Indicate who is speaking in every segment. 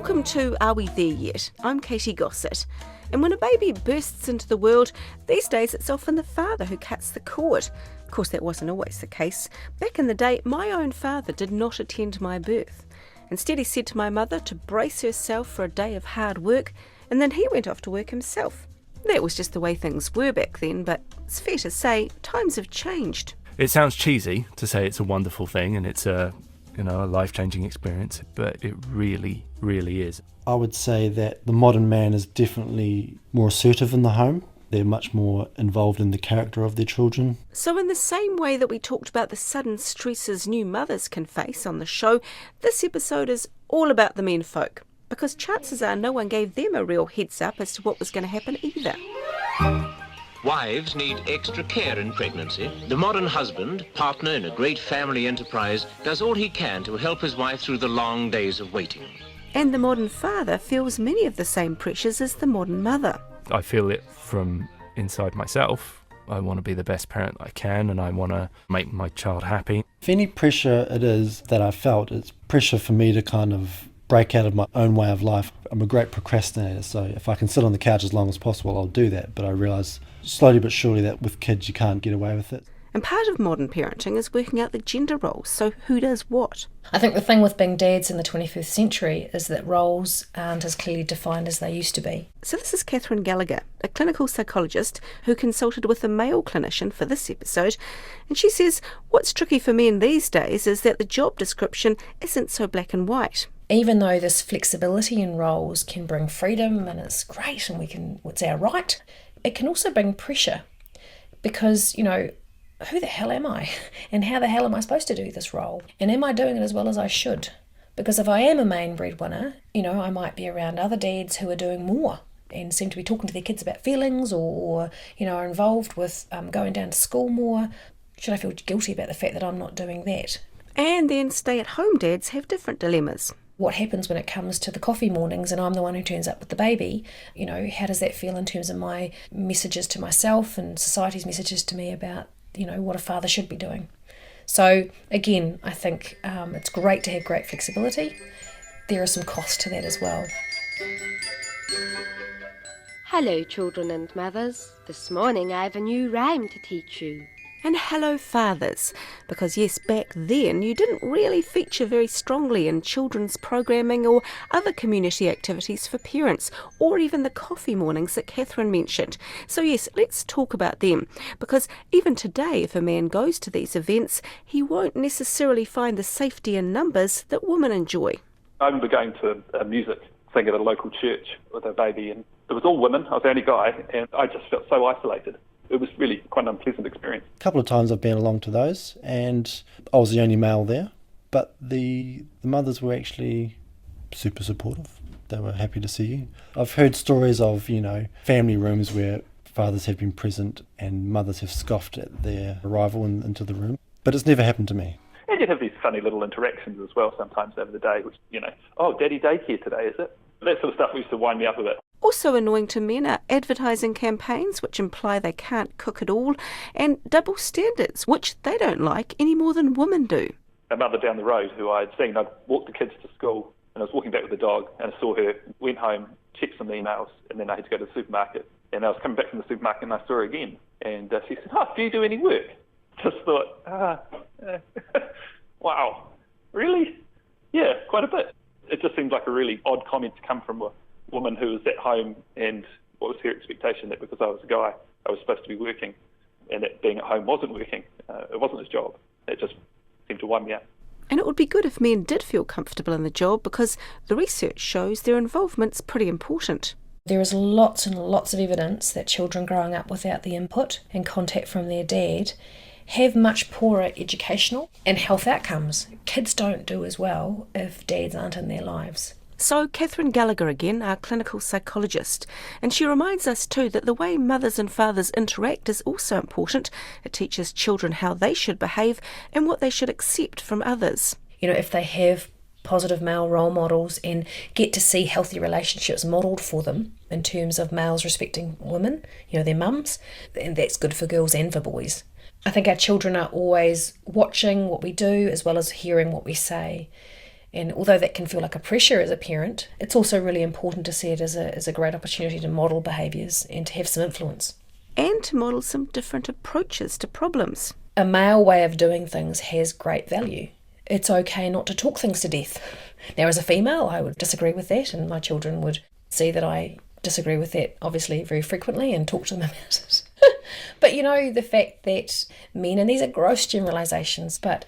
Speaker 1: Welcome to Are We There Yet? I'm Katy Gosset. And when a baby bursts into the world, these days it's often the father who cuts the cord. Of course, that wasn't always the case. Back in the day, my own father did not attend my birth. Instead, he said to my mother to brace herself for a day of hard work, and then he went off to work himself. That was just the way things were back then, but it's fair to say times have changed.
Speaker 2: It sounds cheesy to say it's a wonderful thing and it's a life-changing experience, but it really, really is.
Speaker 3: I would say that the modern man is definitely more assertive in the home. They're much more involved in the character of their children.
Speaker 1: So in the same way that we talked about the sudden stresses new mothers can face on the show, this episode is all about the men folk, because chances are no one gave them a real heads up as to what was going to happen either.
Speaker 4: Wives need extra care in pregnancy. The modern husband, partner in a great family enterprise, does all he can to help his wife through the long days of waiting.
Speaker 1: And the modern father feels many of the same pressures as the modern mother.
Speaker 2: I feel it from inside myself. I want to be the best parent I can and I want to make my child happy.
Speaker 3: If any pressure it is that I felt, it's pressure for me to kind of break out of my own way of life. I'm a great procrastinator, so if I can sit on the couch as long as possible, I'll do that. But I realise slowly but surely that with kids you can't get away with it.
Speaker 1: And part of modern parenting is working out the gender roles, so who does what?
Speaker 5: I think the thing with being dads in the 21st century is that roles aren't as clearly defined as they used to be.
Speaker 1: So this is Catherine Gallagher, a clinical psychologist who consulted with a male clinician for this episode, and she says what's tricky for men these days is that the job description isn't so black and white.
Speaker 5: Even though this flexibility in roles can bring freedom and it's great and it's our right, it can also bring pressure because, who the hell am I? And how the hell am I supposed to do this role? And am I doing it as well as I should? Because if I am a main breadwinner, I might be around other dads who are doing more and seem to be talking to their kids about feelings or are involved with going down to school more. Should I feel guilty about the fact that I'm not doing that?
Speaker 1: And then stay-at-home dads have different dilemmas.
Speaker 5: What happens when it comes to the coffee mornings and I'm the one who turns up with the baby? How does that feel in terms of my messages to myself and society's messages to me about what a father should be doing? So again, I think it's great to have great flexibility. There are some costs to that as well.
Speaker 6: Hello, children and mothers. This morning I have a new rhyme to teach you.
Speaker 1: And hello fathers, because yes, back then you didn't really feature very strongly in children's programming or other community activities for parents, or even the coffee mornings that Catherine mentioned. So yes, let's talk about them, because even today if a man goes to these events, he won't necessarily find the safety in numbers that women enjoy.
Speaker 7: I remember going to a music thing at a local church with a baby, and it was all women. I was the only guy, and I just felt so isolated. It was really quite an unpleasant experience.
Speaker 3: A couple of times I've been along to those, and I was the only male there, but the mothers were actually super supportive. They were happy to see you. I've heard stories of, family rooms where fathers have been present and mothers have scoffed at their arrival into the room, but it's never happened to me.
Speaker 7: And you'd have these funny little interactions as well sometimes over the day, which, oh, daddy daycare today, is it? That sort of stuff used to wind me up a bit.
Speaker 1: Also annoying to men are advertising campaigns which imply they can't cook at all, and double standards which they don't like any more than women do.
Speaker 7: A mother down the road who I'd seen, I'd walked the kids to school and I was walking back with the dog and I saw her, went home, checked some emails, and then I had to go to the supermarket. And I was coming back from the supermarket and I saw her again. And she said, do you do any work? Just thought, wow, really? Yeah, quite a bit. It just seemed like a really odd comment to come from a woman who was at home, and what was her expectation that because I was a guy, I was supposed to be working, and that being at home wasn't working. It wasn't his job. It just seemed to wind me up.
Speaker 1: And it would be good if men did feel comfortable in the job, because the research shows their involvement's pretty important.
Speaker 5: There is lots and lots of evidence that children growing up without the input and contact from their dad have much poorer educational and health outcomes. Kids don't do as well if dads aren't in their lives.
Speaker 1: So Catherine Gallagher again, our clinical psychologist, and she reminds us too that the way mothers and fathers interact is also important. It teaches children how they should behave and what they should accept from others.
Speaker 5: If they have positive male role models and get to see healthy relationships modelled for them in terms of males respecting women, their mums, and that's good for girls and for boys. I think our children are always watching what we do as well as hearing what we say. And although that can feel like a pressure as a parent, it's also really important to see it as a great opportunity to model behaviours and to have some influence.
Speaker 1: And to model some different approaches to problems.
Speaker 5: A male way of doing things has great value. It's okay not to talk things to death. Now, as a female, I would disagree with that, and my children would see that I disagree with that, obviously, very frequently, and talk to them about it. But, the fact that men, and these are gross generalisations, but,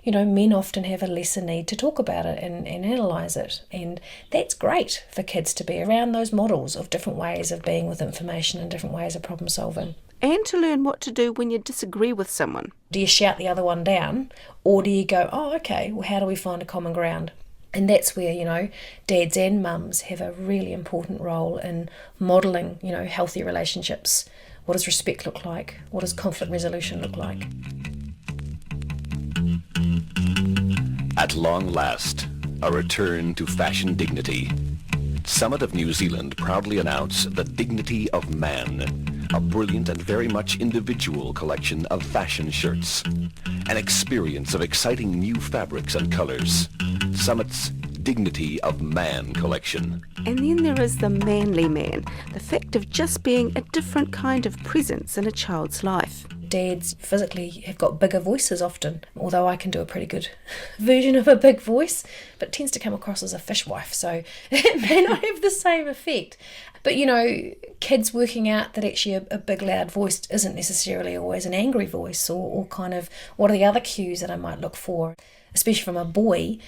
Speaker 5: men often have a lesser need to talk about it and analyse it. And that's great for kids to be around those models of different ways of being with information and different ways of problem solving.
Speaker 1: And to learn what to do when you disagree with someone.
Speaker 5: Do you shout the other one down, or do you go, oh, okay, well, how do we find a common ground? And that's where, dads and mums have a really important role in modelling, healthy relationships. What does respect look like? What does conflict resolution look like?
Speaker 8: At long last, a return to fashion dignity. Summit of New Zealand proudly announce the Dignity of Man, a brilliant and very much individual collection of fashion shirts. An experience of exciting new fabrics and colours. Summit's Dignity of Man collection.
Speaker 1: And then there is the manly man, the fact of just being a different kind of presence in a child's life.
Speaker 5: Dads physically have got bigger voices often, although I can do a pretty good version of a big voice, but it tends to come across as a fishwife, so it may not have the same effect. But kids working out that actually a big loud voice isn't necessarily always an angry voice, or kind of what are the other cues that I might look for, especially from a boy.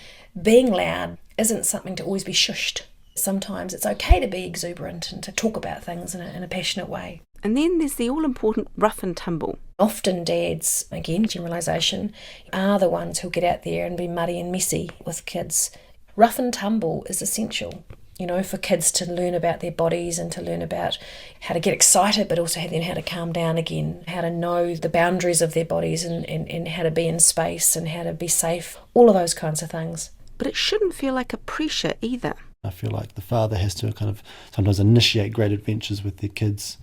Speaker 5: Being loud isn't something to always be shushed. Sometimes it's okay to be exuberant and to talk about things in a passionate way.
Speaker 1: And then there's the all-important rough and tumble.
Speaker 5: Often dads, again, generalisation, are the ones who'll get out there and be muddy and messy with kids. Rough and tumble is essential, for kids to learn about their bodies and to learn about how to get excited, but also then how to calm down again, how to know the boundaries of their bodies and how to be in space and how to be safe, all of those kinds of things.
Speaker 1: But it shouldn't feel like a pressure either.
Speaker 3: I feel like the father has to kind of sometimes initiate great adventures with their kids.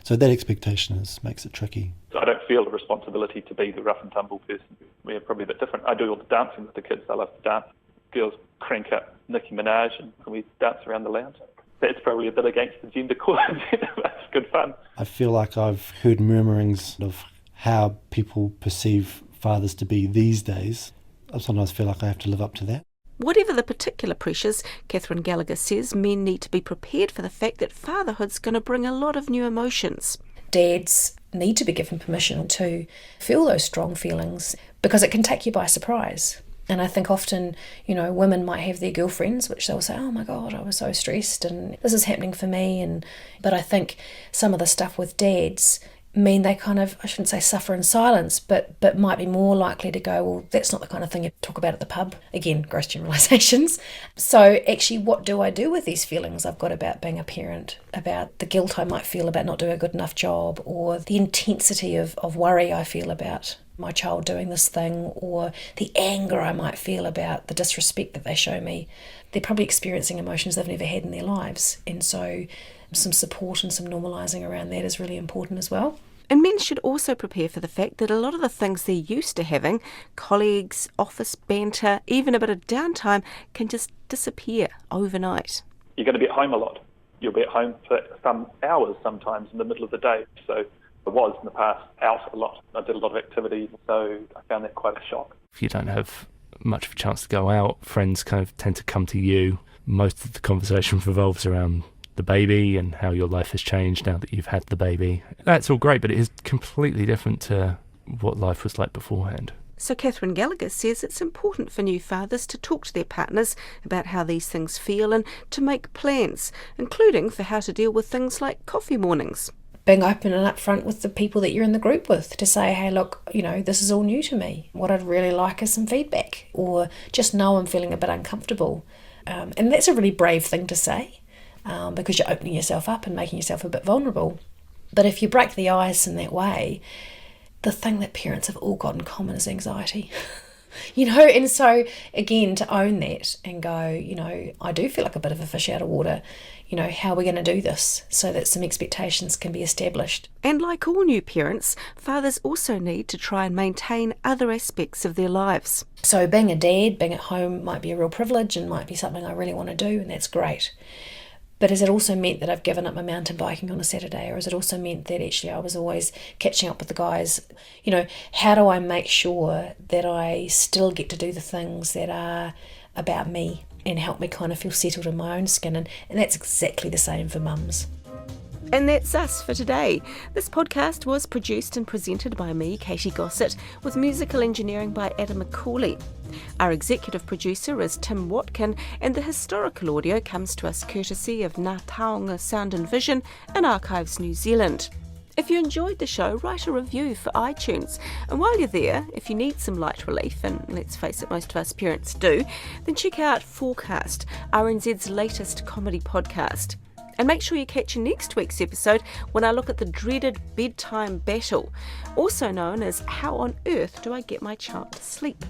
Speaker 3: So that expectation makes it tricky.
Speaker 7: I don't feel a responsibility to be the rough and tumble person. We're probably a bit different. I do all the dancing with the kids. I love to dance. Girls crank up Nicki Minaj and we dance around the lounge. That's probably a bit against the gender code. It's good fun.
Speaker 3: I feel like I've heard murmurings of how people perceive fathers to be these days. I sometimes feel like I have to live up to that.
Speaker 1: Whatever the particular pressures, Catherine Gallagher says men need to be prepared for the fact that fatherhood's going to bring a lot of new emotions.
Speaker 5: Dads need to be given permission to feel those strong feelings because it can take you by surprise. And I think often, women might have their girlfriends, which they'll say, oh my God, I was so stressed and this is happening for me. But I think some of the stuff with dads mean they kind of, I shouldn't say suffer in silence, but might be more likely to go, well, that's not the kind of thing you talk about at the pub. Again, gross generalisations. So actually, what do I do with these feelings I've got about being a parent, about the guilt I might feel about not doing a good enough job, or the intensity of worry I feel about my child doing this thing, or the anger I might feel about the disrespect that they show me. They're probably experiencing emotions they've never had in their lives. And so some support and some normalising around that is really important as well.
Speaker 1: And men should also prepare for the fact that a lot of the things they're used to having, colleagues, office banter, even a bit of downtime, can just disappear overnight.
Speaker 7: You're going to be at home a lot. You'll be at home for some hours sometimes in the middle of the day. So I was in the past out a lot. I did a lot of activities, so I found that quite a shock.
Speaker 2: If you don't have much of a chance to go out, friends kind of tend to come to you. Most of the conversation revolves around the baby and how your life has changed now that you've had the baby. That's all great, but it is completely different to what life was like beforehand.
Speaker 1: So Catherine Gallagher says it's important for new fathers to talk to their partners about how these things feel and to make plans, including for how to deal with things like coffee mornings.
Speaker 5: Being open and upfront with the people that you're in the group with to say, hey, look, this is all new to me. What I'd really like is some feedback, or just know I'm feeling a bit uncomfortable. And that's a really brave thing to say. Because you're opening yourself up and making yourself a bit vulnerable. But if you break the ice in that way, the thing that parents have all got in common is anxiety. And so again, to own that and go, I do feel like a bit of a fish out of water. How are we going to do this so that some expectations can be established?
Speaker 1: And like all new parents, fathers also need to try and maintain other aspects of their lives.
Speaker 5: So being a dad, being at home might be a real privilege and might be something I really want to do, and that's great. But has it also meant that I've given up my mountain biking on a Saturday? Or has it also meant that actually I was always catching up with the guys? How do I make sure that I still get to do the things that are about me and help me kind of feel settled in my own skin? And that's exactly the same for mums.
Speaker 1: And that's us for today. This podcast was produced and presented by me, Katy Gosset, with musical engineering by Adam McCauley. Our executive producer is Tim Watkin, and the historical audio comes to us courtesy of Ngā Taonga Sound and Vision and Archives New Zealand. If you enjoyed the show, write a review for iTunes. And while you're there, if you need some light relief, and let's face it, most of us parents do, then check out Forecast, RNZ's latest comedy podcast. And make sure you catch next week's episode when I look at the dreaded bedtime battle, also known as How on Earth Do I Get My Child to Sleep?